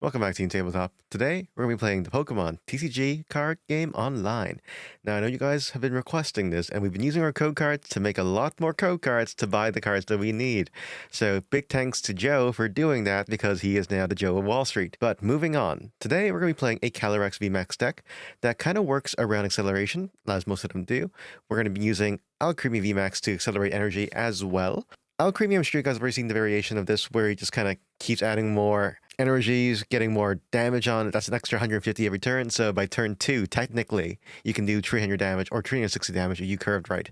Welcome back to Team Tabletop. Today, we're going to be playing the Pokemon TCG card game online. Now, I know you guys have been requesting this, and we've been using our code cards to make a lot more code cards to buy the cards that we need. So, big thanks to Joe for doing that because he is now the Joe of Wall Street. But moving on, today we're going to be playing a Calyrex VMAX deck that kind of works around acceleration, as most of them do. We're going to be using Alcremie VMAX to accelerate energy as well. Alcremie, I'm sure you guys have already seen the variation of this where he just kind of keeps adding more energies, getting more damage on it. That's an extra 150 every turn. So by turn 2, technically, you can do 300 damage or 360 damage if you curved right.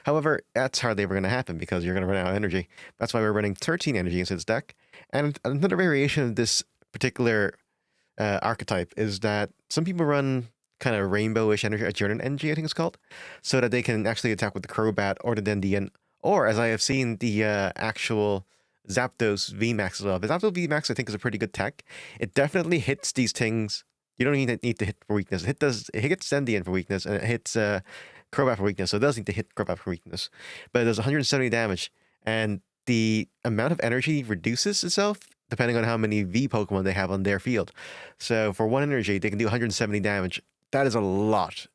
However, that's hardly ever going to happen because you're going to run out of energy. That's why we're running 13 energy into this deck. And another variation of this particular archetype is that some people run kind of rainbowish energy, adjournant energy, I think it's called, so that they can actually attack with the Crobat or the Dendian, or as I have seen the actual Zapdos VMAX as well. The Zapdos VMAX I think is a pretty good tech. It definitely hits these things. You don't need to hit for weakness. It hits Zendian for weakness, and it hits Crobat for weakness, so it does need to hit Crobat for weakness. But it does 170 damage, and the amount of energy reduces itself depending on how many V Pokemon they have on their field. So for 1 energy, they can do 170 damage. That is a lot.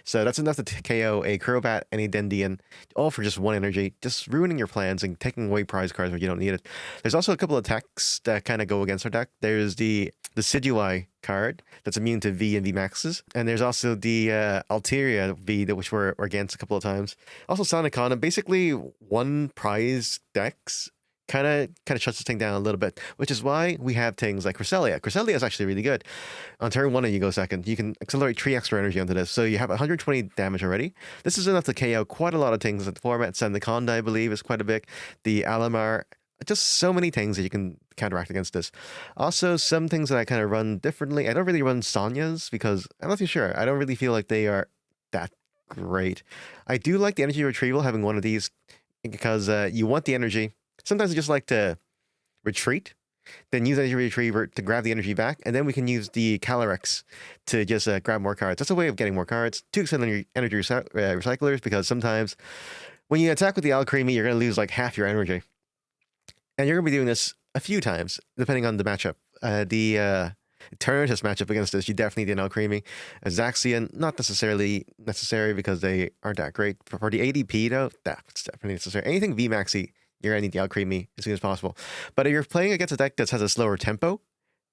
So that's enough to KO a Crobat and a Dendian, all for just 1 energy, just ruining your plans and taking away prize cards when you don't need it. There's also a couple of attacks that kind of go against our deck. There's the Decidueye card that's immune to V and V maxes, and there's also the Altaria V, which we're against a couple of times. Also Sonicon, basically one prize decks kind of shuts this thing down a little bit, which is why we have things like Cresselia. Cresselia is actually really good. On turn 1 and you go second, you can accelerate 3 extra energy onto this, so you have 120 damage already. This is enough to KO quite a lot of things. The format Sandaconda, I believe, is quite a bit. The Alamar, just so many things that you can counteract against this. Also, some things that I kind of run differently. I don't really run Sonias because I'm not too sure. I don't really feel like they are that great. I do like the energy retrieval, having one of these, because you want the energy. Sometimes I just like to retreat, then use Energy Retriever to grab the energy back, and then we can use the Calyrex to just grab more cards. That's a way of getting more cards. 2 energy recyclers, because sometimes when you attack with the Alcremie, you're going to lose like half your energy. And you're going to be doing this a few times, depending on the matchup. The Eternatus matchup against this, you definitely need an Alcremie. Zaxian, not necessarily necessary because they aren't that great. For the ADP, though, that's definitely necessary. Anything VMAXy, you're going to need the Alcremie as soon as possible. But if you're playing against a deck that has a slower tempo,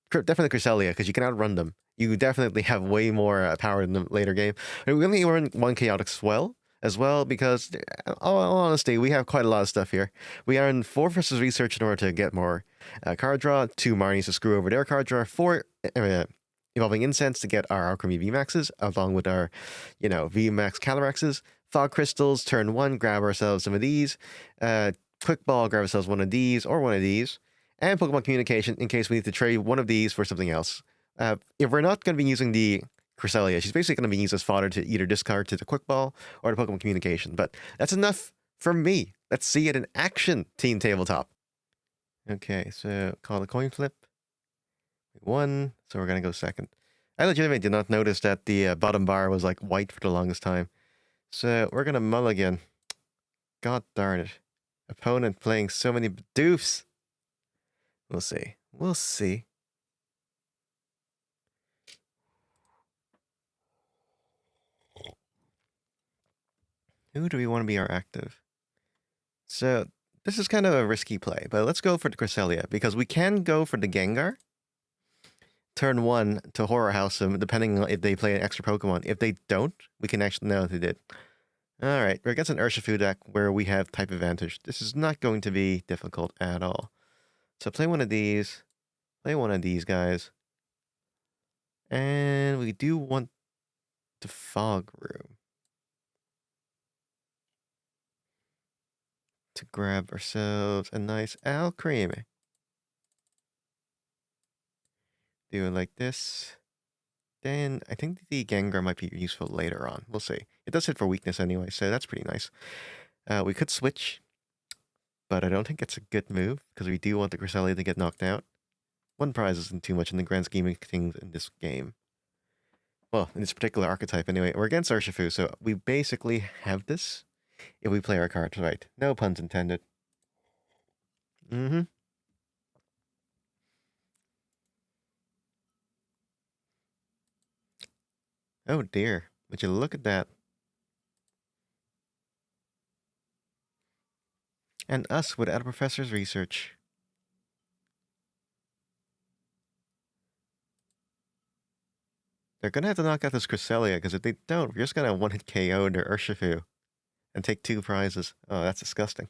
definitely Cresselia, because you can outrun them. You definitely have way more power in the later game. And we only run 1 Chaotic Swell as well, because, all honesty, we have quite a lot of stuff here. We are in 4 versus Research in order to get more card draw, 2 Marnies to screw over their card draw, 4 Evolving Incense to get our Alcremie VMAXs, along with our, VMAX Calyrexes. Fog Crystals, turn 1, grab ourselves some of these. Quick Ball, grab ourselves one of these or one of these, and Pokemon Communication in case we need to trade one of these for something else. If we're not going to be using the Cresselia, she's basically going to be used as fodder to either discard to the Quick Ball or the Pokemon Communication. But that's enough for me. Let's see it in action, Team Tabletop. Okay, so call the coin flip. We won, so we're going to go second. I legitimately did not notice that the bottom bar was like white for the longest time. So we're going to mulligan. God darn it. Opponent playing so many doofs. We'll see. We'll see. Who do we want to be our active? So this is kind of a risky play, but let's go for the Cresselia, because we can go for the Gengar. Turn 1 to Horror House them, depending on if they play an extra Pokemon. If they don't, we can actually... No, they did. Alright, we're against an Urshifu deck where we have type advantage. This is not going to be difficult at all. So play one of these. Play one of these guys. And we do want the Fog Room to grab ourselves a nice Alcremie. Do it like this. Then I think the Gengar might be useful later on. We'll see. It does hit for weakness anyway, so that's pretty nice. We could switch, but I don't think it's a good move because we do want the Cresselia to get knocked out. 1 prize isn't too much in the grand scheme of things in this game. Well, in this particular archetype anyway. We're against Urshifu, so we basically have this if we play our cards right. No puns intended. Oh dear. Would you look at that? And us without a professor's research. They're gonna have to knock out this Cresselia, because if they don't, we're just gonna one-hit KO their Urshifu and take 2 prizes. Oh, that's disgusting.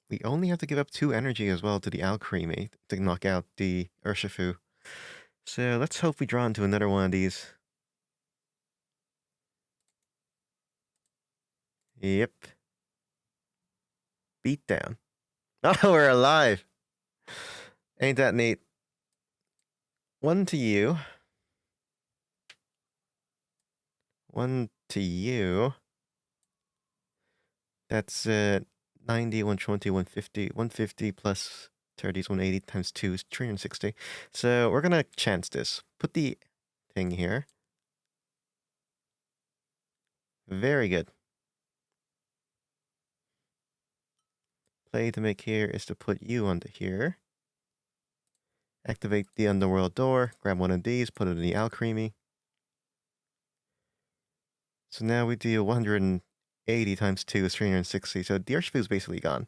We only have to give up 2 energy as well to the Alcremie to knock out the Urshifu. So let's hope we draw into another one of these. Yep. Beatdown. Oh, we're alive! Ain't that neat? 1 to you. 1 to you. That's 90, 120, 150. 150 plus 30 is 180 times 2 is 360. So we're gonna chance this. Put the thing here. Very good. Play to make here is to put you onto here. Activate the underworld door. Grab one of these. Put it in the Alcremie. So now we do 180 times 2 is 360. So the Urshifu is basically gone.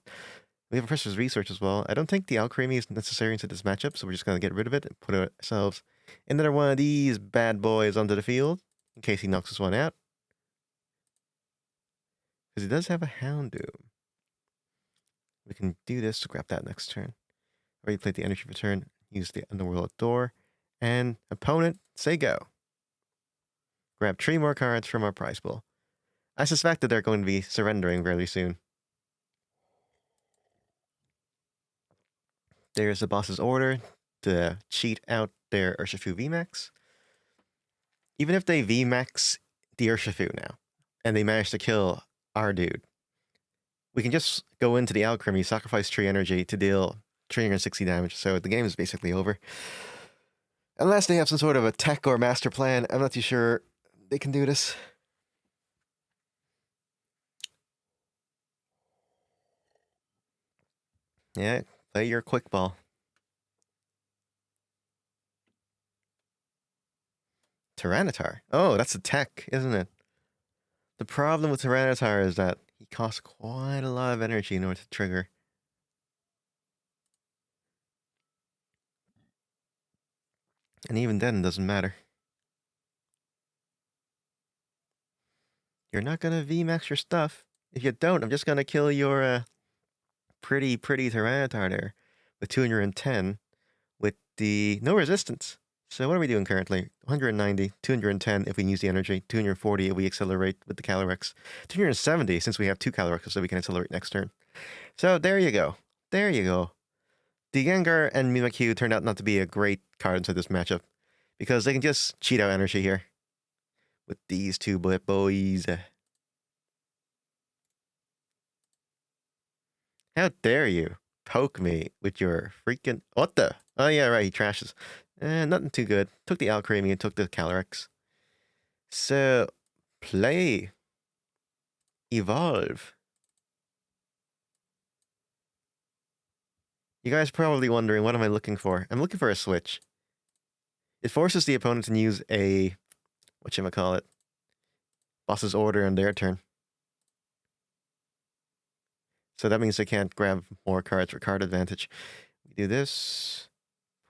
We have a Professor's Research as well. I don't think the Alcremie is necessary into this matchup, so we're just going to get rid of it and put ourselves another one of these bad boys onto the field in case he knocks this one out. Because he does have a Houndoom. We can do this to grab that next turn. Already played the energy return, use the Underworld Door, and opponent, say go. Grab 3 more cards from our prize pool. I suspect that they're going to be surrendering very soon. There's the boss's order to cheat out their Urshifu VMAX. Even if they VMAX the Urshifu now, and they manage to kill our dude, we can just go into the Alcremie, sacrifice 3 energy to deal 360 damage, so the game is basically over. Unless they have some sort of a tech or master plan, I'm not too sure they can do this. Yeah, play your quick ball. Tyranitar. Oh, that's a tech, isn't it? The problem with Tyranitar is that he costs quite a lot of energy in order to trigger. And even then, it doesn't matter. You're not gonna VMAX your stuff. If you don't, I'm just gonna kill your pretty Tyranitar there with 210 with the no resistance. So what are we doing currently? 190, 210 if we use the energy, 240 if we accelerate with the Calyrex, 270 since we have 2 Calyrexes so we can accelerate next turn. So there you go. There you go. The Gengar and Mimikyu turned out not to be a great card into this matchup because they can just cheat out energy here with these 2 boys. How dare you poke me with your freaking... What the? Oh, yeah, right, he trashes. Nothing too good. Took the Alcremie and took the Calyrex. So, play. Evolve. You guys are probably wondering, what am I looking for? I'm looking for a switch. It forces the opponent to use a... whatchamacallit? Boss's order on their turn. So that means they can't grab more cards for card advantage. We do this.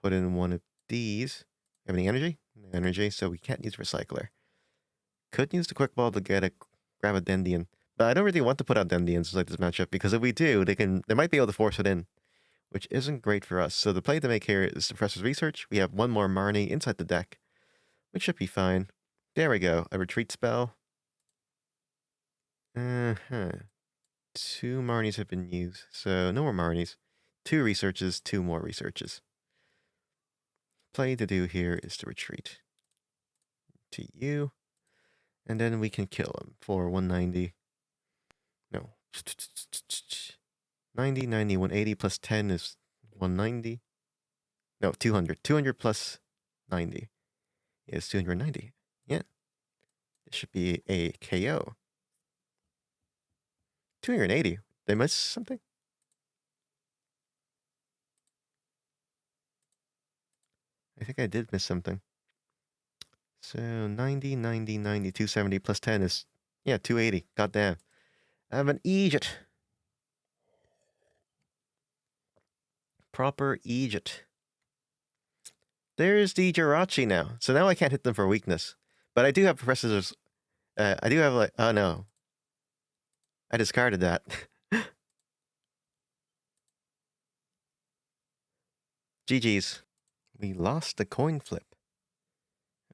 Put in one of these. Have any energy? No energy, so we can't use Recycler. Could use the Quick Ball to grab a Dendian. But I don't really want to put out Dendians like this matchup, because if we do, they might be able to force it in, which isn't great for us. So the play to make here is the Professor's Research. We have 1 more Marnie inside the deck, which should be fine. There we go. A retreat spell. 2 Marnies have been used, so no more Marnies. 2 researches, 2 more researches. Play to do here is to retreat to you, and then we can kill him for 190. No. 90, 90, 180 plus 10 is 190. No, 200. 200 plus 90 is 290. Yeah. It should be a KO. 280. They missed something? I think I did miss something. So 90, 90, 90, 270 plus 10 is, yeah, 280. Goddamn. I have an Egypt. Proper Egypt. There's the Jirachi now. So now I can't hit them for weakness. But I do have Professor's. I do have like. Oh no. I discarded that. GG's. We lost the coin flip.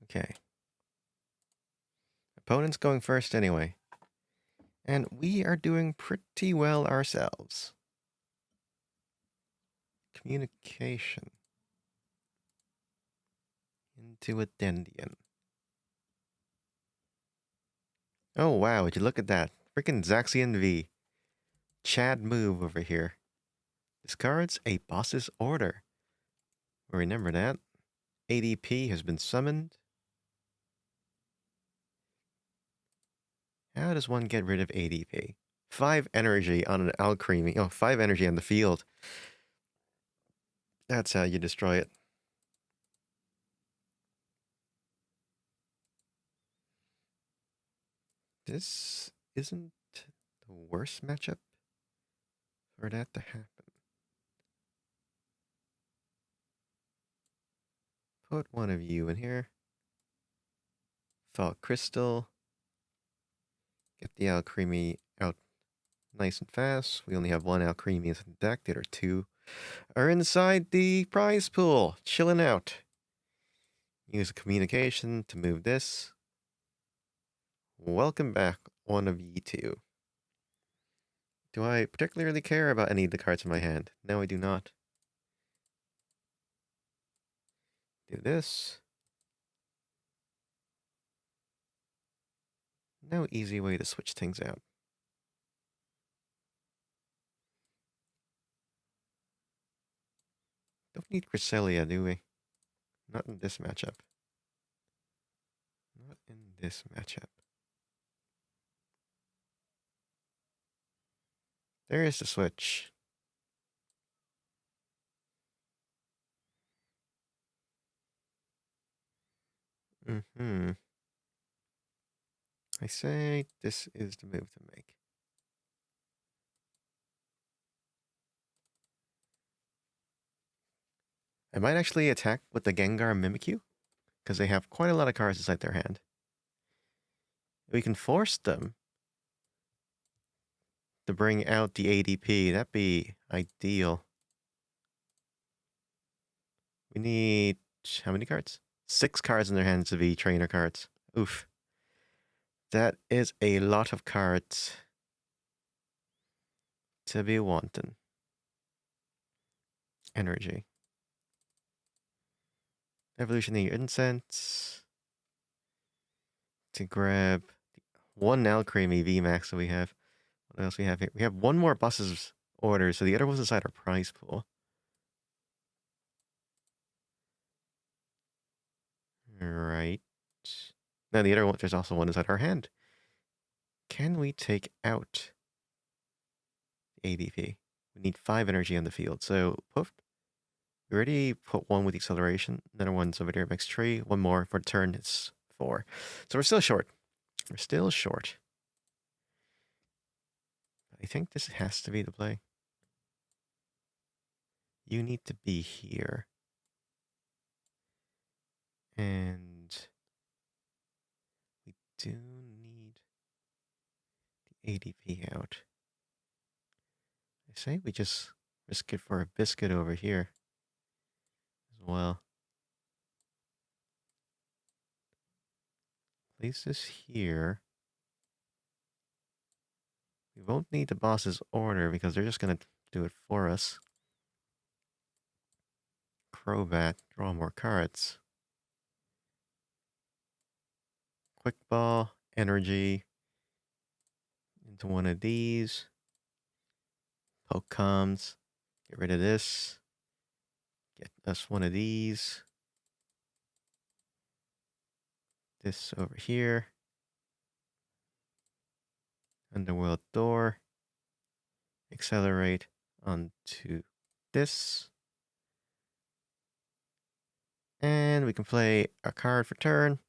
Okay. Opponent's going first anyway. And we are doing pretty well ourselves. Communication. Into a Dendian. Oh wow, would you look at that. Freaking Zaxian V. Chad move over here. Discards a boss's order. Remember that. ADP has been summoned. How does one get rid of ADP? 5 energy on an Alcremie. Oh, 5 energy on the field. That's how you destroy it. This isn't the worst matchup for that to happen. Put one of you in here. Fall Crystal. Get the Alcremie out nice and fast. We only have one Alcremie in the deck. The other 2 are inside the prize pool, chilling out. Use a communication to move this. Welcome back, one of ye 2. Do I particularly care about any of the cards in my hand? No, I do not. Do this. No easy way to switch things out. Don't need Cresselia, do we? Not in this matchup. Not in this matchup. There is the switch. I say this is the move to make. I might actually attack with the Gengar Mimikyu, because they have quite a lot of cards inside their hand. We can force them to bring out the ADP. That'd be ideal. We need how many cards? 6 cards in their hands to be trainer cards. Oof. That is a lot of cards to be wanting. Energy. Evolutionary Incense. To grab 1 Alcremie VMAX that we have. What else we have here? We have 1 more boss's order, so the other one's inside our prize pool. Right. Now the other one, there's also one inside our hand. Can we take out ADP? We need 5 energy on the field. So poof. We already put 1 with acceleration. Another one's over there, makes 3. 1 more for turn, it's 4. So we're still short. We're still short. I think this has to be the play. You need to be here. And we do need the ADP out. I say we just risk it for a biscuit over here as well. Place this here. We won't need the boss's order because they're just going to do it for us. Crobat, draw more cards. Quick Ball, Energy, into one of these. Poke comes, get rid of this. Get us one of these. This over here. Underworld Door. Accelerate onto this. And we can play a card for turn.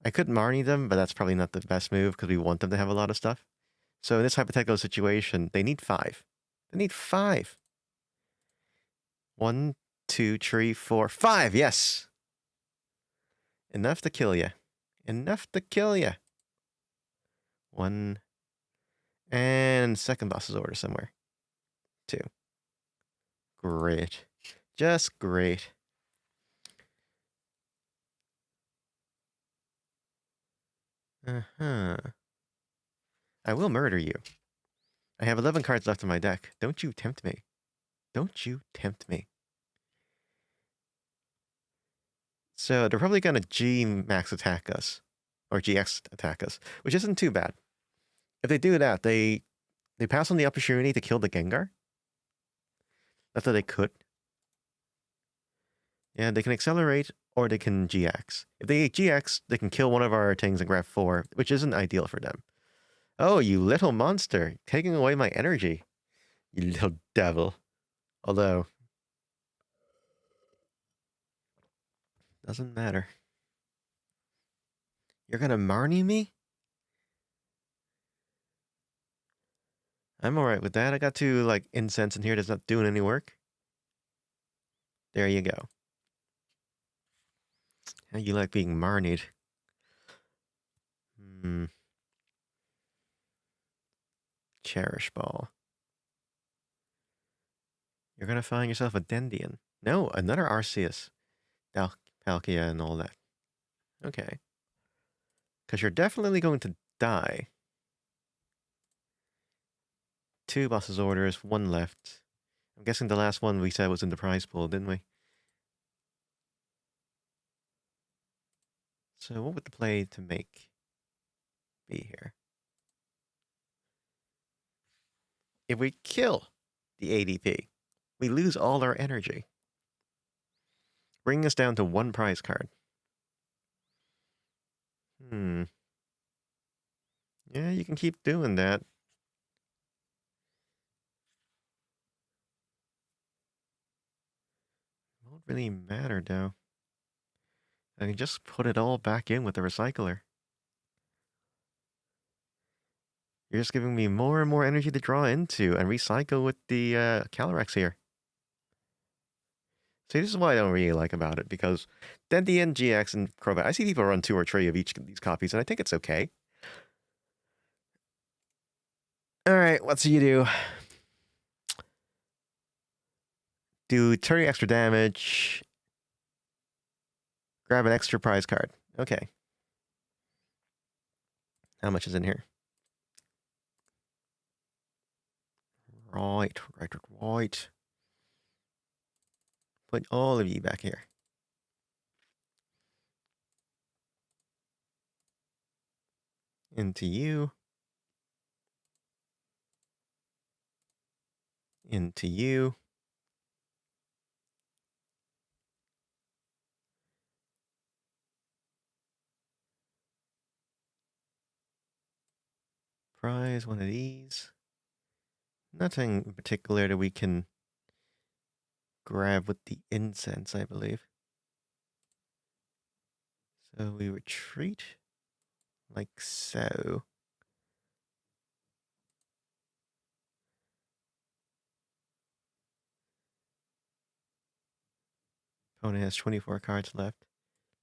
I could Marnie them, but that's probably not the best move because we want them to have a lot of stuff. So in this hypothetical situation, they need 5. They need 5. 1, 2, 3, 4, 5. Yes. Enough to kill you. Enough to kill you. 1. And second boss's order somewhere. 2. Great. Just great. Uh-huh. I will murder you. I have 11 cards left in my deck. Don't you tempt me. Don't you tempt me. So they're probably going to G-max attack us. Or GX attack us. Which isn't too bad. If they do that, they pass on the opportunity to kill the Gengar. That's what they could. Yeah, they can accelerate or they can GX. If they GX, they can kill one of our things and grab 4, which isn't ideal for them. Oh, you little monster. Taking away my energy. You little devil. Although, doesn't matter. You're gonna Marnie me? I'm alright with that. I got 2, like, incense in here that's not doing any work. There you go. How you like being Marnied? Cherish Ball. You're gonna find yourself a Dendian. No, another Arceus. Palkia and all that. Okay. Because you're definitely going to die. 2 boss's orders, 1 left. I'm guessing the last one we said was in the prize pool, didn't we? So what would the play to make be here? If we kill the ADP, we lose all our energy, bringing us down to 1 prize card. Yeah, you can keep doing that. Won't really matter, though. I can just put it all back in with the recycler. You're just giving me more and more energy to draw into and recycle with the Calyrex here. See, this is what I don't really like about it, because then the NGX and Crobat, I see people run 2 or 3 of each of these copies, and I think it's okay. Alright, what's you do? Do 30 extra damage. Grab an extra prize card. Okay. How much is in here? Right. Put all of you back here. Into you. Into you. Prize one of these. Nothing in particular that we can grab with the incense, I believe. So we retreat like so. Opponent has 24 cards left.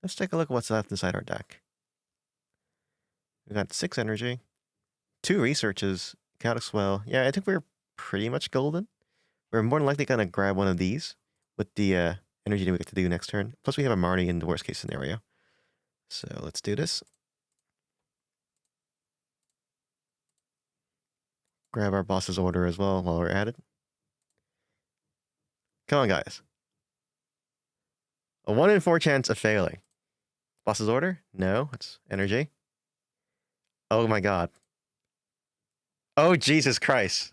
Let's take a look at what's left inside our deck. We got 6 energy, 2 researches, chaotic swell. Yeah, I think we're pretty much golden. We're more than likely gonna grab one of these with the energy that we get to do next turn. Plus we have a Marnie in the worst case scenario. So let's do this. Grab our boss's order as well while we're at it. Come on, guys. A 1 in 4 chance of failing. Boss's order? No, it's energy. Oh my god. Oh, Jesus Christ.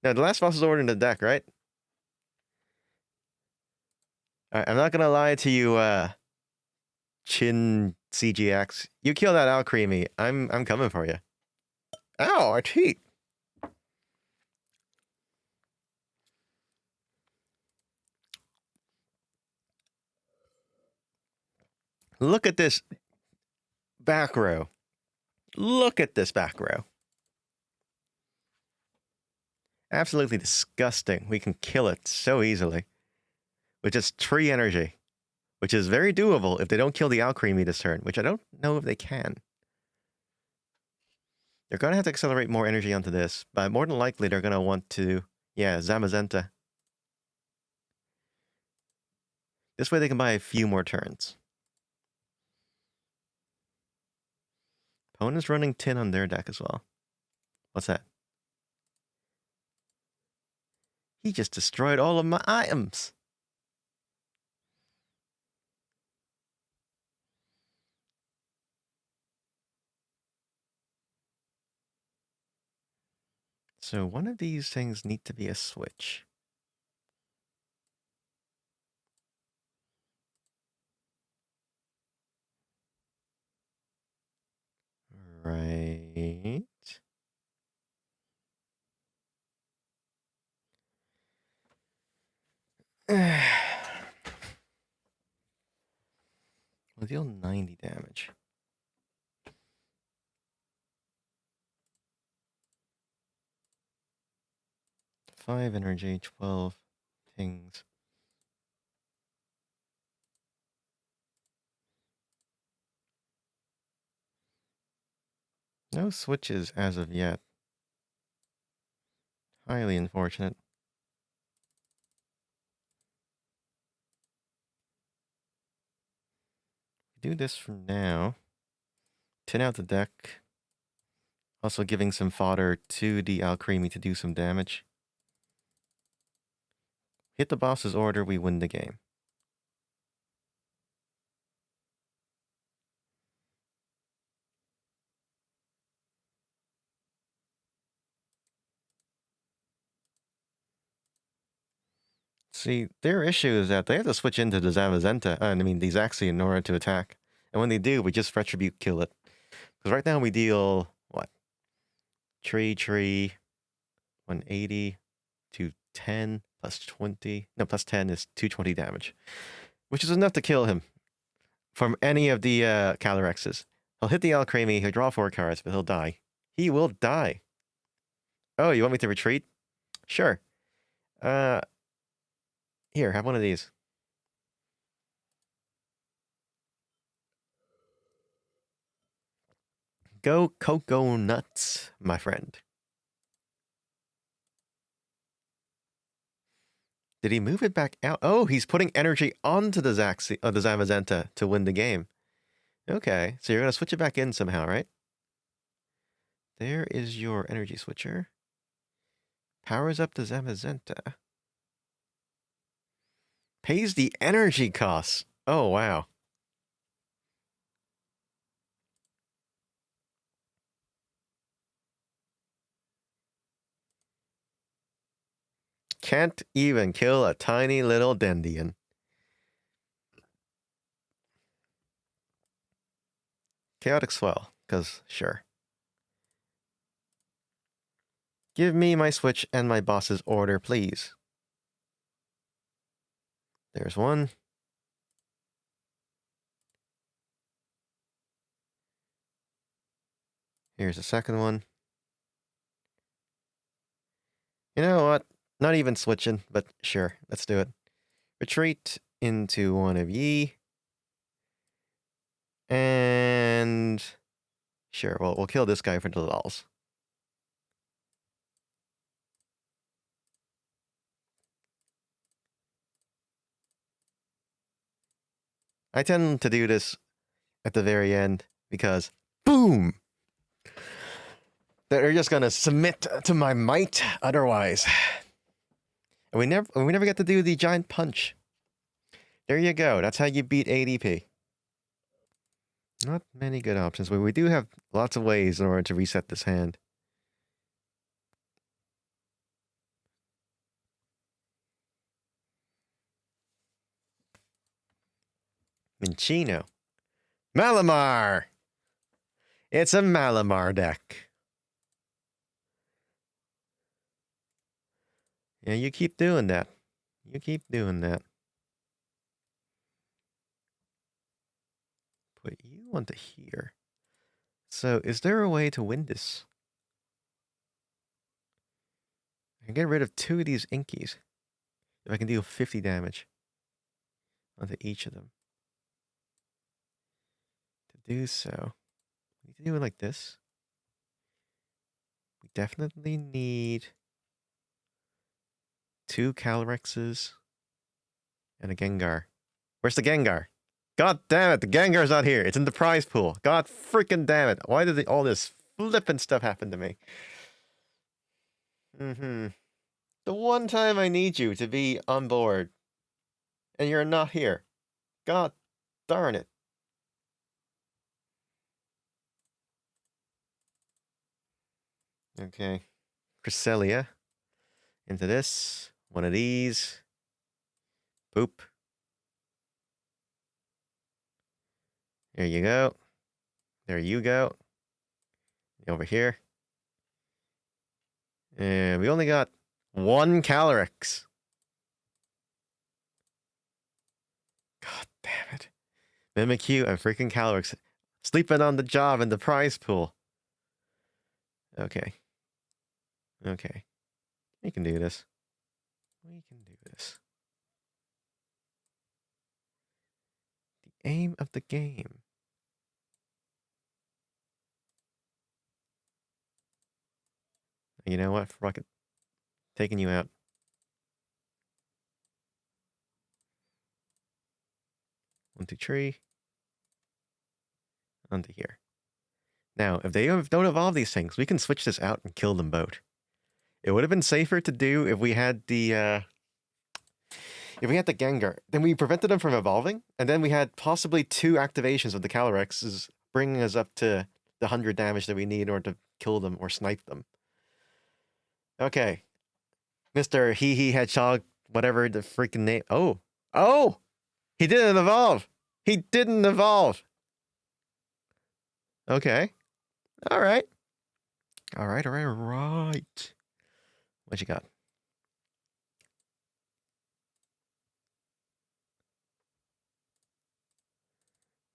Now, the last boss's order in the deck, right? Alright, I'm not gonna lie to you, Chin CGX. You kill that Alcremie. I'm coming for you. Ow, a cheat. Look at this back row. Look at this back row. Absolutely disgusting. We can kill it so easily with just 3 energy, which is very doable if they don't kill the Alcremie this turn, which I don't know if they can. They're going to have to accelerate more energy onto this, but more than likely they're going to want to, yeah, Zamazenta. This way they can buy a few more turns. Opponent's running Tin on their deck as well. What's that? He just destroyed all of my items. So one of these things need to be a switch. Right. We'll deal 90 damage. Five energy, 12 things. No switches as of yet. Highly unfortunate. Do this from now. Tin out the deck. Also giving some fodder to the Alcremie to do some damage. Hit the boss's order, we win the game. See, their issue is that they have to switch into the Zamazenta, the Zaxi in order to attack. And when they do, we just Retribute kill it. Because right now we deal, what? Tree, 180, 210, plus 20. No, plus 10 is 220 damage. Which is enough to kill him from any of the Calyrexes. He'll hit the Alcremie, he'll draw 4 cards, but he'll die. He will die. Oh, you want me to retreat? Sure. Here, have one of these. Go cocoa nuts, my friend. Did he move it back out? Oh, he's putting energy onto the Zamazenta to win the game. Okay, so you're going to switch it back in somehow, right? There is your energy switcher. Powers up the Zamazenta. Pays the energy costs. Oh, wow. Can't even kill a tiny little Dendian. Chaotic Swell, because sure. Give me my switch and my boss's order, please. There's one. Here's the second one. You know what? Not even switching, but sure, let's do it. Retreat into one of ye. And sure, well, we'll kill this guy for the lulz. I tend to do this at the very end because, boom! They're just gonna submit to my might otherwise. And we never get to do the giant punch. There you go. That's how you beat ADP. Not many good options, but we do have lots of ways in order to reset this hand. Minchino. Malamar! It's a Malamar deck. Yeah, you keep doing that. You keep doing that. Put you onto here. So, is there a way to win this? I can get rid of 2 of these Inkies. If I can deal 50 damage onto each of them. To do so, we need to do it like this. We definitely need 2 Calyrexes and a Gengar. Where's the Gengar? God damn it, the Gengar's not here. It's in the prize pool. God freaking damn it. Why did all this flippin' stuff happen to me? The one time I need you to be on board, and you're not here. God darn it. Okay. Cresselia. Into this. One of these. Boop. There you go. There you go. Over here. And we only got 1 Calyrex. God damn it. Mimikyu and freaking Calyrex. Sleeping on the job in the prize pool. Okay. Okay. We can do this. We can do this. The aim of the game. You know what? Rocket. Taking you out. Onto tree. Onto here. Now, if they don't evolve these things, we can switch this out and kill them both. It would have been safer to do if we had the Gengar. Then we prevented them from evolving, and then we had possibly 2 activations of the Calyrexes, bringing us up to the 100 damage that we need in order to kill them or snipe them. Okay. Mr. Hee Hedgehog, whatever the freaking name. Oh! Oh! He didn't evolve! He didn't evolve! Okay. Alright. Alright. What you got?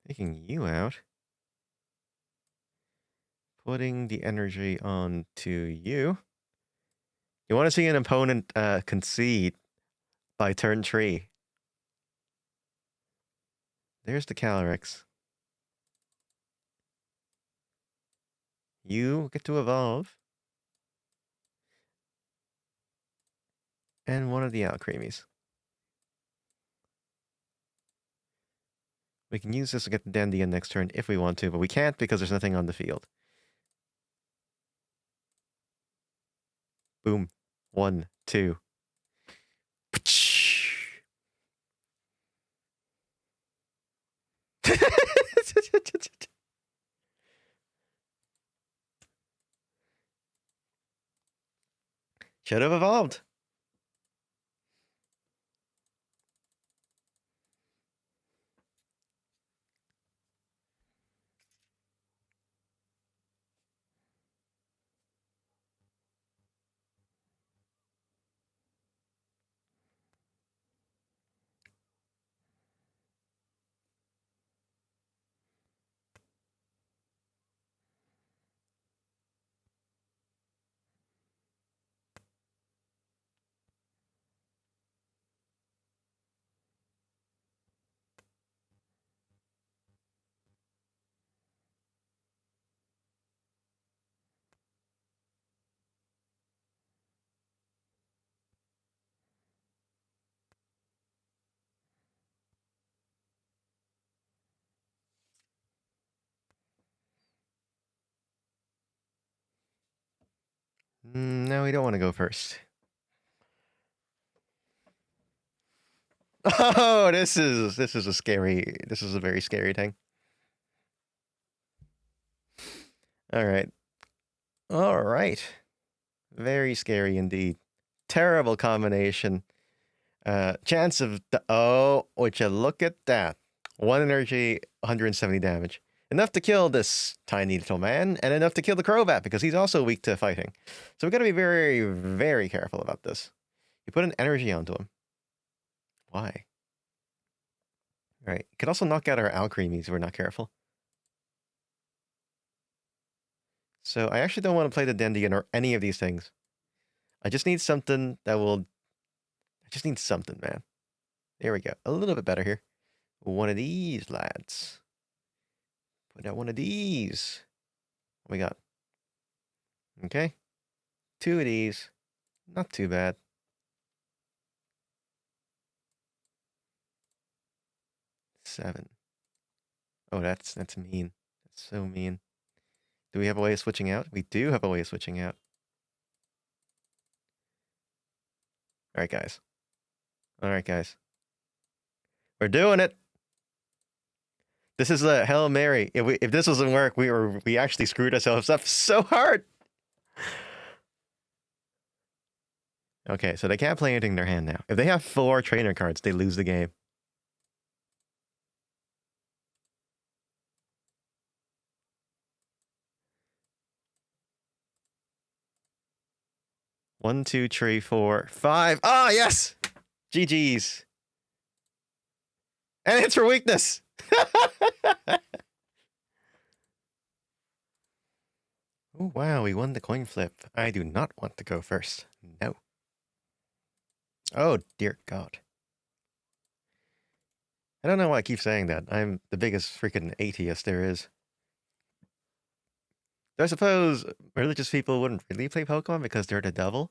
Taking you out. Putting the energy onto you. You want to see an opponent concede by turn 3. There's the Calyrex. You get to evolve. And one of the Alcremies. We can use this to get the Dandian next turn if we want to, but we can't because there's nothing on the field. Boom. 1, 2. Should have evolved. No, we don't want to go first. Oh, this is a very scary thing. All right. All right. Very scary indeed. Terrible combination. Chance of... would you look at that? 1 energy, 170 damage. Enough to kill this tiny little man, and enough to kill the Crobat, because he's also weak to fighting. So we've got to be very, very careful about this. You put an energy onto him. Why? Right. You could also knock out our Alcremies if we're not careful. So I actually don't want to play the Dendian or any of these things. I just need something that will... I just need something, man. There we go. A little bit better here. One of these, lads. Put out one of these. What we got? Okay. 2 of these. Not too bad. Seven. Oh, that's mean. That's so mean. Do we have a way of switching out? We do have a way of switching out. Alright, guys. Alright, guys. We're doing it! This is a Hail Mary. If this doesn't work, we actually screwed ourselves up so hard! Okay, so they can't play anything in their hand now. If they have 4 trainer cards, they lose the game. One, two, three, four, five. Ah, yes! GG's. And it's for weakness! Oh, wow, we won the coin flip. I do not want to go first. No. Oh, dear God. I don't know why I keep saying that. I'm the biggest freaking atheist there is. I suppose religious people wouldn't really play Pokemon because they're the devil?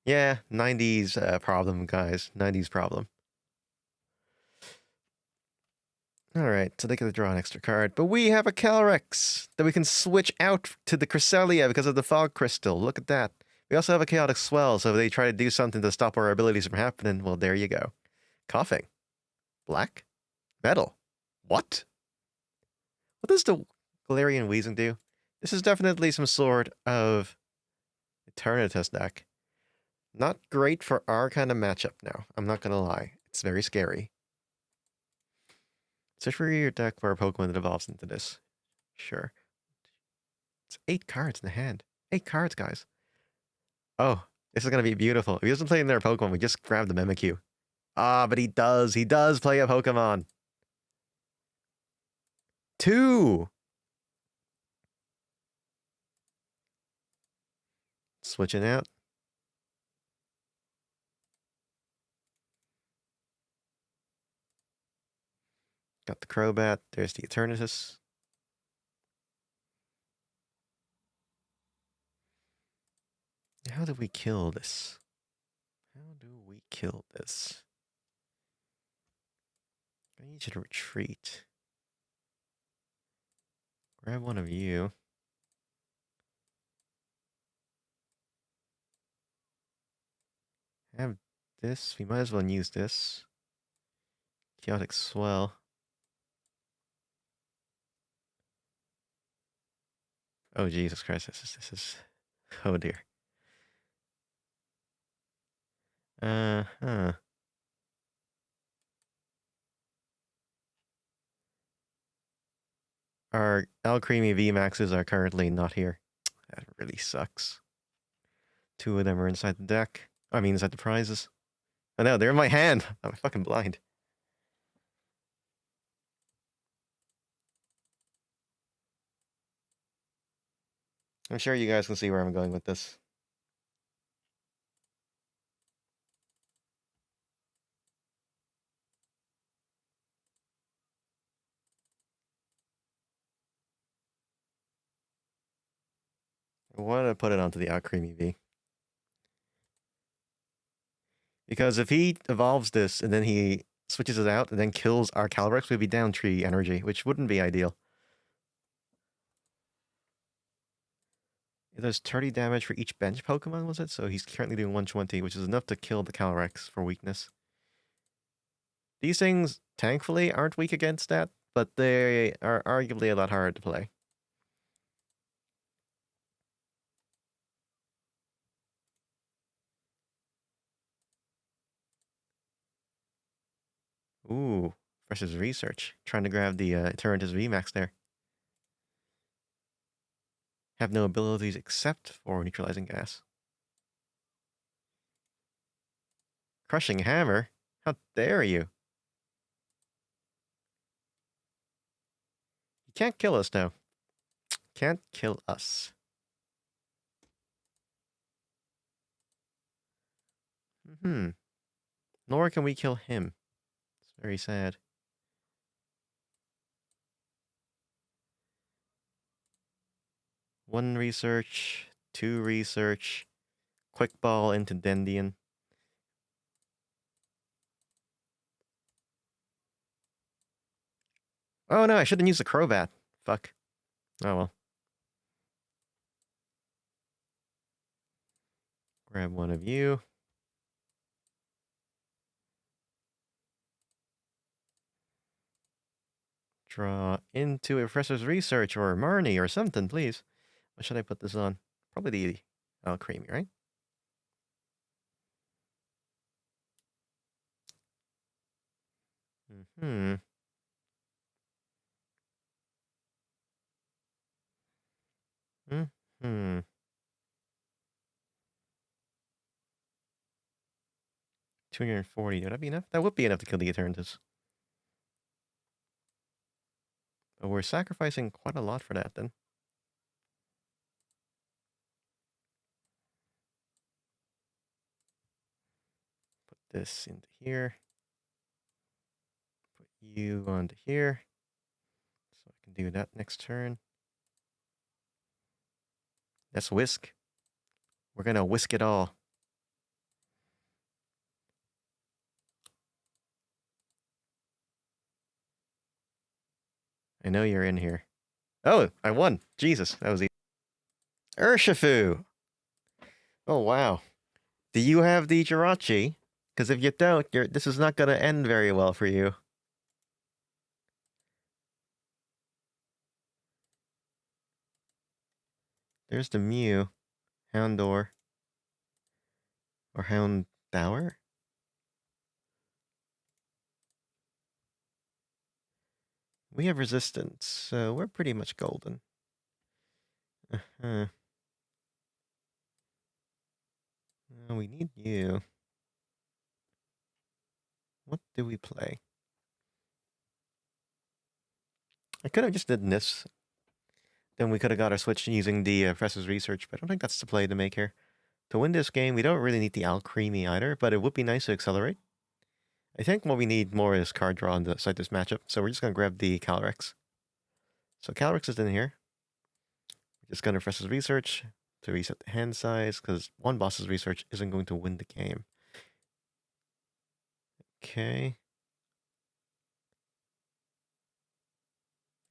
Yeah, 90s problem, guys. 90s problem. Alright, so they get to draw an extra card. But we have a Calyrex that we can switch out to the Cresselia because of the Fog Crystal. Look at that. We also have a Chaotic Swell, so if they try to do something to stop our abilities from happening, well, there you go. Coughing. Black? Metal. What? What does the Galarian Wheezing do? This is definitely some sort of Eternatus deck. Not great for our kind of matchup now. I'm not gonna lie. It's very scary. Search for your deck for a Pokemon that evolves into this. Sure. It's 8 cards in the hand. 8 cards, guys. Oh, this is gonna be beautiful. If he doesn't play in their Pokemon, we just grab the Mimikyu. Ah, but he does. He does play a Pokemon. 2! Switching out. Got the Crobat. There's the Eternatus. How do we kill this? How do we kill this? I need you to retreat. Grab one of you. Have this. We might as well use this. Chaotic Swell. Oh, Jesus Christ. This is... Oh, dear. Uh-huh. Our Alcremie VMAXs are currently not here. That really sucks. 2 of them are inside the deck. I mean, inside the prizes. Oh no, they're in my hand. I'm fucking blind. I'm sure you guys can see where I'm going with this. I want to put it onto the Alcremie V. Because if he evolves this and then he switches it out and then kills our Calyrex, we'd be down 3 energy, which wouldn't be ideal. It does 30 damage for each bench Pokemon, was it? So he's currently doing 120, which is enough to kill the Calyrex for weakness. These things, thankfully, aren't weak against that, but they are arguably a lot harder to play. Ooh, Versus research. Trying to grab the Eternatus VMAX there. Have no abilities except for neutralizing gas. Crushing hammer? How dare you? You can't kill us now. Can't kill us. Nor can we kill him. It's very sad. One research, two research, quick ball into Dendian. Oh no, I shouldn't use the Crobat. Fuck. Oh well. Grab one of you. Draw into a Professor's Research or Marnie or something, please. What should I put this on? Probably the Creamy, right? Mm-hmm. Mm-hmm. 240. Would that be enough? That would be enough to kill the Eternatus. But we're sacrificing quite a lot for that then. Put this into here. Put you onto here. So I can do that next turn. Let's whisk. We're gonna whisk it all. I know you're in here. Oh, I won. Jesus, that was easy. Urshifu. Oh, wow. Do you have the Jirachi? Because if you don't, this is not going to end very well for you. There's the Mew. Houndour. Or Houndour? We have resistance, so we're pretty much golden. Uh-huh. Oh, we need you. What do we play? I could have just done this. Then we could have got our switch using the Professor's Research, but I don't think that's the play to make here. To win this game, we don't really need the Alcremie either, but it would be nice to accelerate. I think what we need more is card draw on the side this matchup, so we're just going to grab the Calyrex. So Calyrex is in here. We're just going to Professor's Research to reset the hand size, because one boss's research isn't going to win the game. Okay.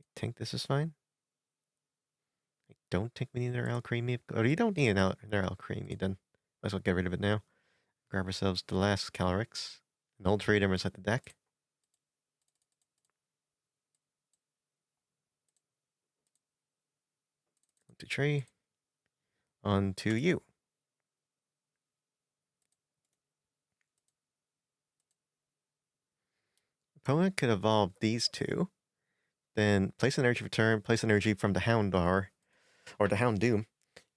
I think this is fine. I don't think we need our Alcremie. Or you don't need another Alcremie, then might as well get rid of it now. Grab ourselves the last Calyrex. An old trade and reset the deck. To tree. On to you. Opponent could evolve these two. Then place an energy for turn, place energy from the Houndour, or the Houndoom,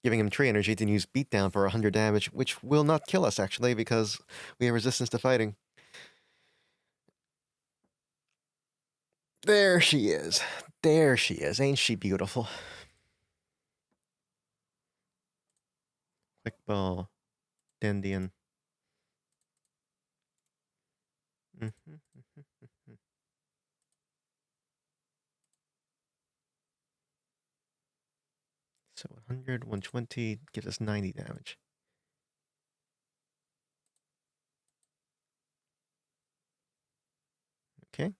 giving him tree energy to use beatdown for 100 damage, which will not kill us actually, because we have resistance to fighting. There she is. There she is. Ain't she beautiful? Quick ball. Dendian. So 100, 120 gives us 90 damage. Okay.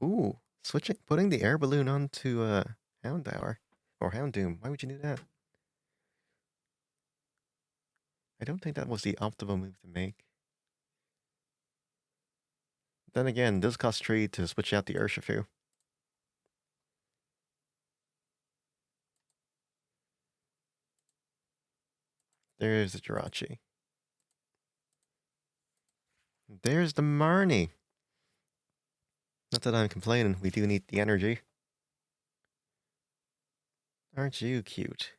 Ooh, putting the air balloon onto Houndour or Houndoom. Why would you do that? I don't think that was the optimal move to make. Then again, this costs tree to switch out the Urshifu. There's the Jirachi. There's the Marnie. Not that I'm complaining. We do need the energy. Aren't you cute?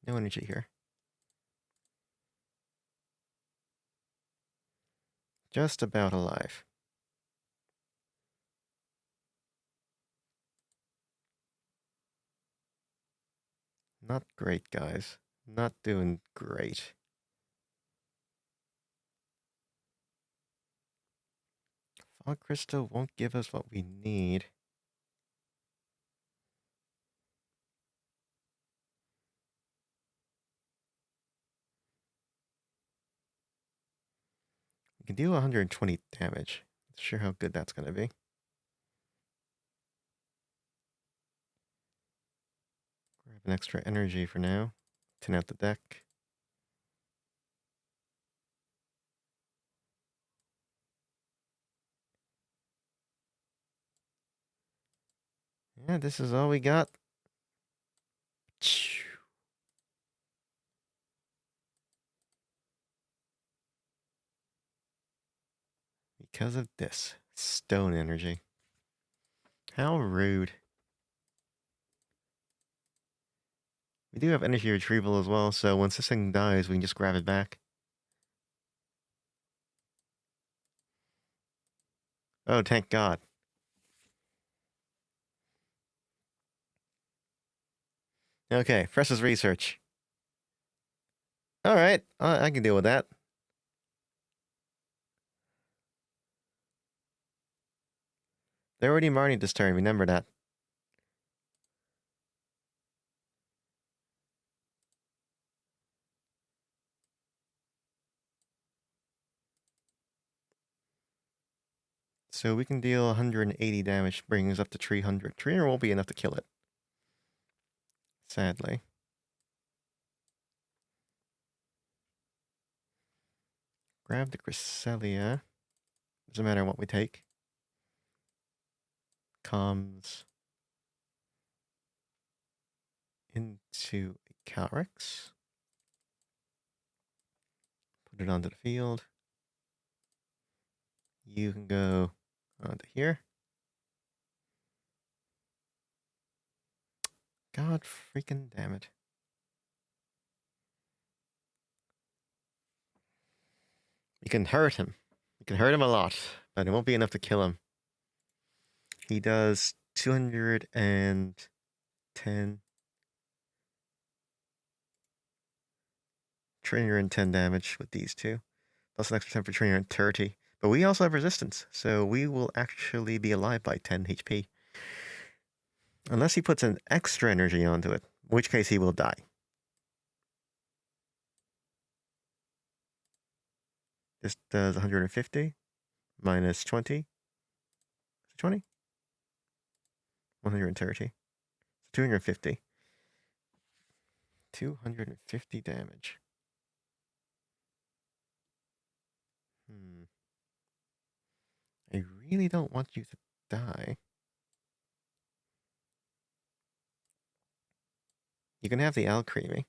No energy here. Just about alive. Not great, guys. Not doing great. Fog Crystal won't give us what we need. We can do 120 damage. Not sure how good that's going to be. Grab an extra energy for now. Tin out the deck. Yeah, this is all we got. Because of this stone energy. How rude. We do have energy retrieval as well, so once this thing dies, we can just grab it back. Oh, thank God. Okay, Press's research. Alright, I can deal with that. They're already Marnie this turn, remember that. So we can deal 180 damage, bringing us up to 300. 300 won't be enough to kill it. Sadly. Grab the Cresselia. Doesn't matter what we take. Comes into a Calyrex. Put it onto the field. You can go onto here. God freaking damn it. You can hurt him. You can hurt him a lot, but it won't be enough to kill him. He does 210. 310 damage with these two. Plus an extra 10 for 330. But we also have resistance, so we will actually be alive by 10 HP. Unless he puts an extra energy onto it, in which case he will die. This does 150 minus 20. 20? 130. 250. 250 damage. I really don't want you to die. You can have the Alchemy.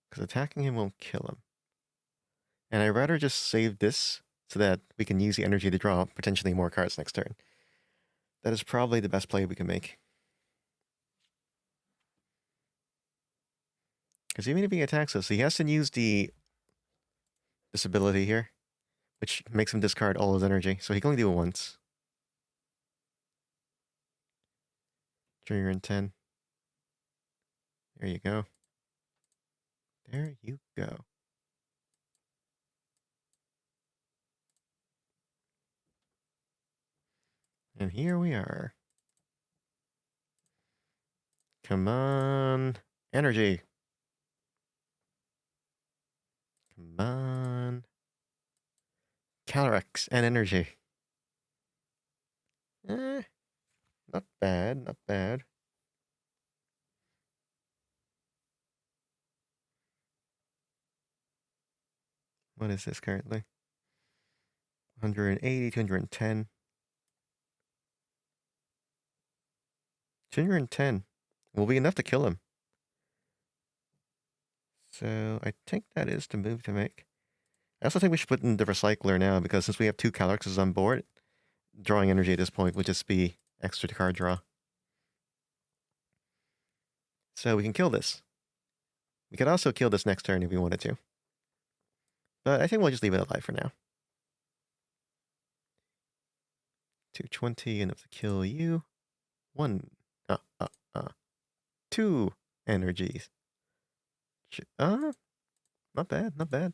Because attacking him won't kill him. And I'd rather just save this so that we can use the energy to draw potentially more cards next turn. That is probably the best play we can make. Because even if he attacks us, he has to use this ability here, which makes him discard all his energy. So he can only do it once. 310. There you go. There you go. And here we are. Come on. Energy. Come on. Calyrex and energy. Not bad, not bad. What is this currently? 180, 210. 210. will be enough to kill him. So I think that is the move to make. I also think we should put in the recycler now, because since we have 2 Calyrexes on board, drawing energy at this point would just be extra to card draw. So we can kill this. We could also kill this next turn if we wanted to. But I think we'll just leave it alive for now. 220 enough to kill you. 2 energies. Not bad, not bad.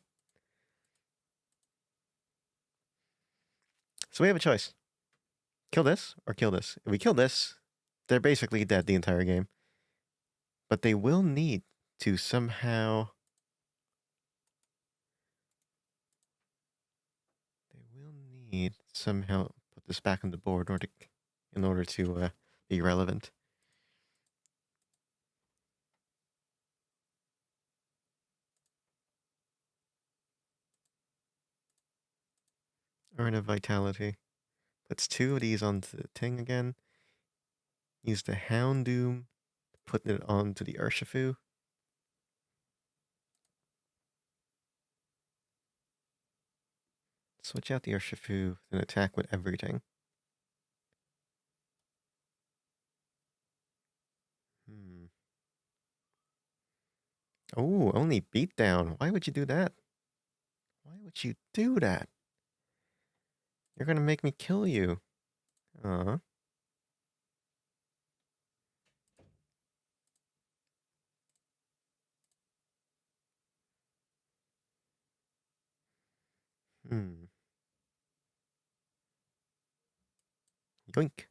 So we have a choice. Kill this or kill this. If we kill this, they're basically dead the entire game. But they will need to somehow... put this back on the board in order to be relevant. Earn a vitality. Puts 2 of these onto the Ting again. Use the Houndoom, putting it onto the Urshifu. Switch out the Urshifu and attack with everything. Oh, only beatdown. Why would you do that? Why would you do that? You're gonna make me kill you. Uh-huh. Yoink.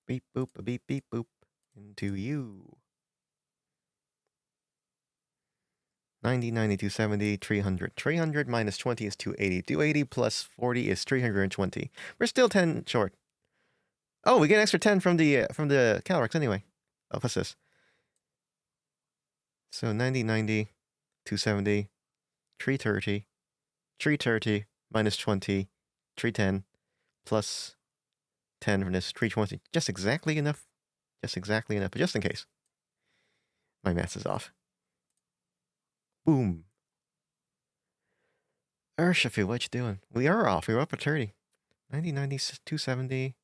Beep boop, a beep beep boop. Into you. 90, 90, 270, 300. 300 minus 20 is 280. 280 plus 40 is 320. We're still 10 short. Oh, we get an extra 10 from the Calyrex anyway. Oh, what's this? So 90, 90, 270, 330, 330 minus 20, 310 plus 10 from this, 320. Just exactly enough. Just exactly enough, but just in case. My math is off. Boom. Urshifu, what you doing? We are off. We were up at 30. 90, 90, 270,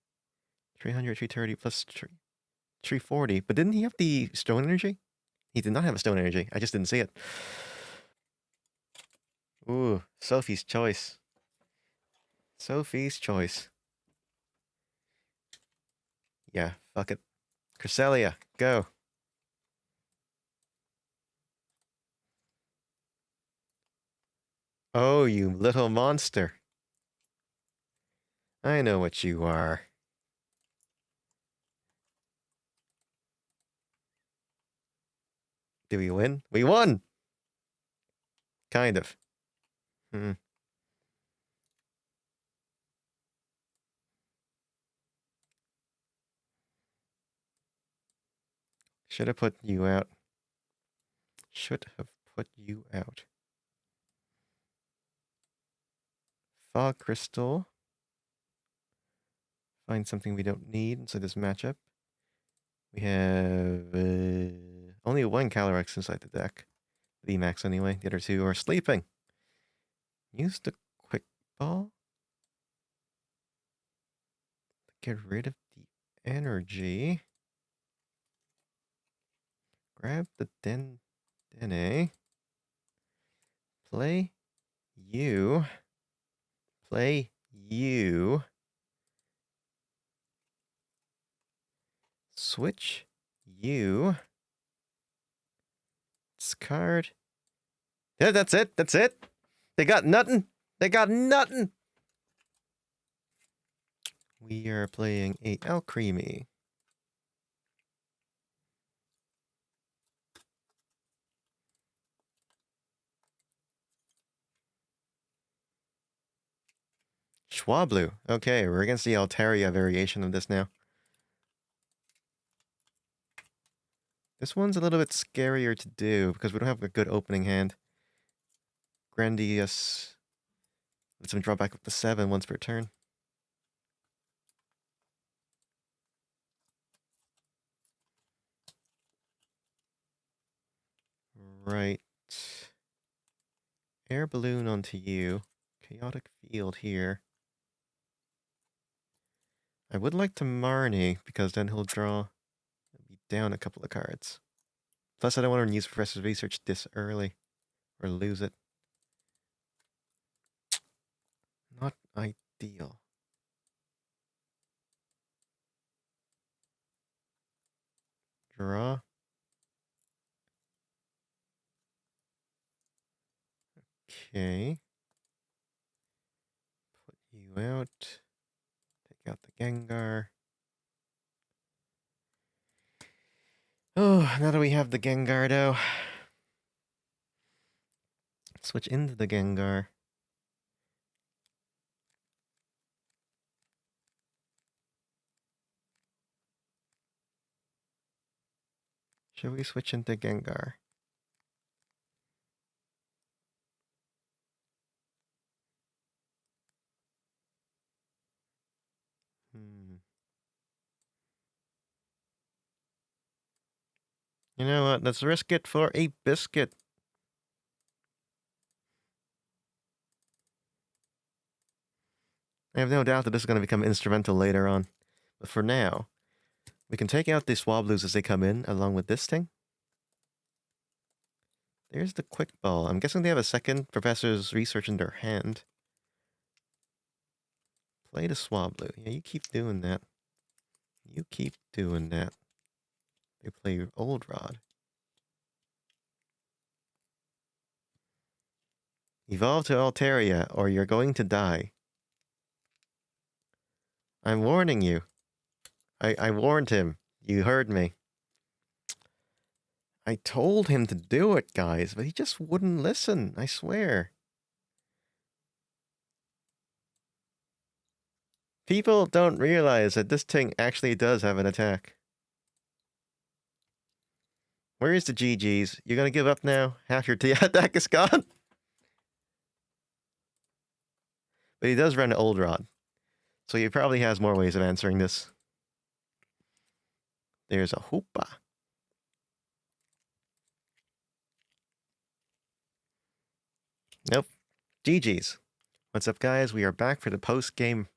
300, 330 plus 340. But didn't he have the stone energy? He did not have a stone energy. I just didn't see it. Ooh, Sophie's choice. Sophie's choice. Yeah, fuck it. Cresselia, go. Oh, you little monster. I know what you are. Did we win? We won! Kind of. Should have put you out. Should have put you out. Fog Crystal. Find something we don't need inside this matchup. We have only 1 Calyrex inside the deck. VMAX anyway. The other 2 are sleeping. Use the Quick Ball to get rid of the energy. Grab the Dene. Play you. Play you. Switch you. Discard. Yeah, that's it. That's it. They got nothing. They got nothing. We are playing a Alcremie. Schwablu. Okay, we're against the Altaria variation of this now. This one's a little bit scarier to do because we don't have a good opening hand. Grandiose Let's him draw back up to 7 once per turn. Right. Air balloon onto you. Chaotic field here. I would like to Marnie, because then he'll draw be down a couple of cards. Plus, I don't want to use Professor's Research this early, or lose it. Not ideal. Draw. Okay. Put you out. Take out the Gengar. Oh, now that we have the Gengar, though. Switch into the Gengar. Should we switch into Gengar? You know what? Let's risk it for a biscuit. I have no doubt that this is going to become instrumental later on. But for now, we can take out the Swablues as they come in, along with this thing. There's the Quick Ball. I'm guessing they have a second Professor's Research in their hand. Play the Swablu. Yeah, you keep doing that. You keep doing that. They play your Old Rod. Evolve to Altaria, or you're going to die. I'm warning you. I warned him. You heard me. I told him to do it, guys, but he just wouldn't listen, I swear. People don't realize that this thing actually does have an attack. Where is the GGs? You're gonna give up now? Half your attack is gone? But he does run an Old Rod. So he probably has more ways of answering this. There's a Hoopa. Nope. GG's. What's up, guys? We are back for the post-game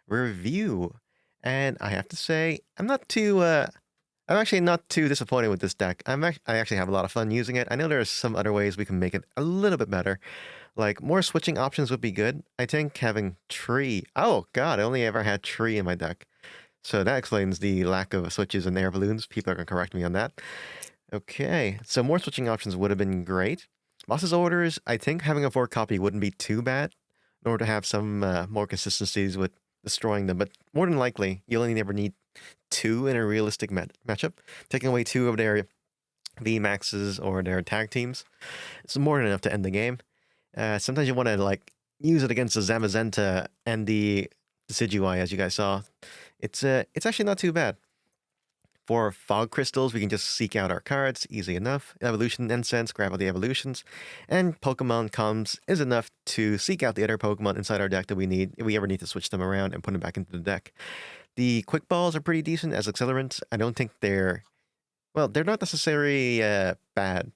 review. And I have to say, I'm actually not too disappointed with this deck. I actually have a lot of fun using it. I know there are some other ways we can make it a little bit better. Like, more switching options would be good. I think having Tree... Oh, God, I only ever had Tree in my deck. So that explains the lack of switches and air balloons. People are going to correct me on that. Okay, so more switching options would have been great. Boss's Orders, I think having a 4 copy wouldn't be too bad, in order to have some more consistencies with destroying them. But more than likely, you only ever need 2 in a realistic matchup. Taking away 2 of their VMAXs or their tag teams, it's more than enough to end the game. Sometimes you want to like use it against the Zamazenta and the Decidueye, as you guys saw. It's actually not too bad. For Fog Crystals, we can just seek out our cards, easy enough. Evolution Incense, grab all the evolutions. And Pokemon Comms is enough to seek out the other Pokemon inside our deck that we need, if we ever need to switch them around and put them back into the deck. The Quick Balls are pretty decent as accelerants. I don't think they're not necessarily bad.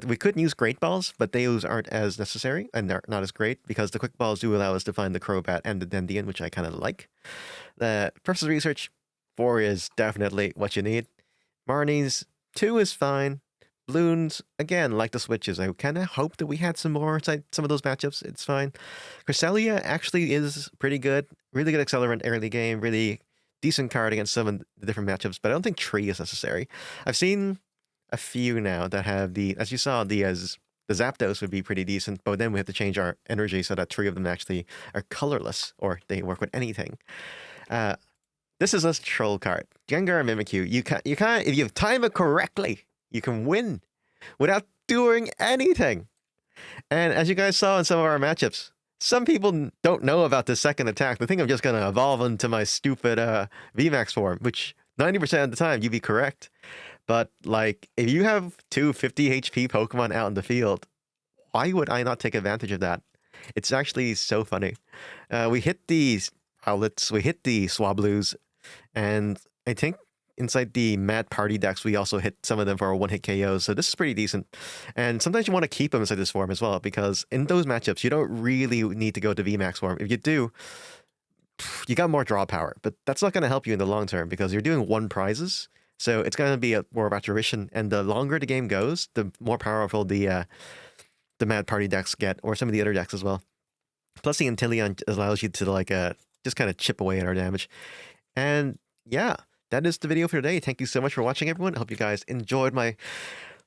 We could use Great Balls, but those aren't as necessary, and they're not as great, because the Quick Balls do allow us to find the Crobat and the Dendian, which I kind of like. The Professor's Research, 4 is definitely what you need. Marnie's 2 is fine. Bloons, again, like the switches. I kind of hope that we had some more inside some of those matchups. It's fine. Cresselia actually is pretty good. Really good accelerant early game. Really decent card against some of the different matchups, but I don't think Tree is necessary. I've seen a few now that have as you saw, the Zapdos would be pretty decent, but then we have to change our energy so that 3 of them actually are colorless, or they work with anything. This is a troll card. Gengar and Mimikyu. You can if you time it correctly, you can win without doing anything. And as you guys saw in some of our matchups, some people don't know about the second attack. They think I'm just going to evolve into my stupid VMAX form, which 90% of the time you'd be correct. But like, if you have 2 50 HP Pokemon out in the field, why would I not take advantage of that? It's actually so funny. We hit the outlets, we hit the Swablues, and I think inside the Mad Party decks, we also hit some of them for a one-hit KOs. So this is pretty decent. And sometimes you want to keep them inside this form as well, because in those matchups, you don't really need to go to VMAX form. If you do, you got more draw power, but that's not going to help you in the long term because you're doing one prizes. So it's going to be more about attrition, and the longer the game goes, the more powerful the Mad Party decks get, or some of the other decks as well. Plus, the Inteleon allows you to like just kind of chip away at our damage. And yeah, that is the video for today. Thank you so much for watching, everyone. I hope you guys enjoyed my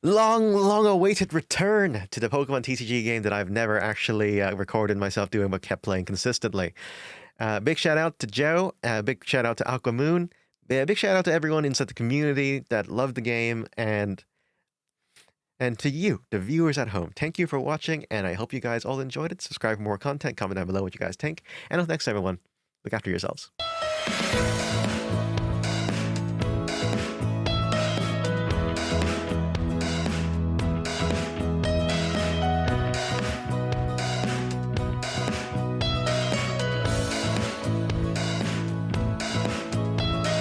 long-awaited return to the Pokemon TCG game that I've never actually recorded myself doing, but kept playing consistently. Big shout out to Joe. Big shout out to Aquamoon. Big shout out to everyone inside the community that loved the game, and to you, the viewers at home. Thank you for watching, and I hope you guys all enjoyed it. Subscribe for more content. Comment down below what you guys think. And until next time, everyone, look after yourselves.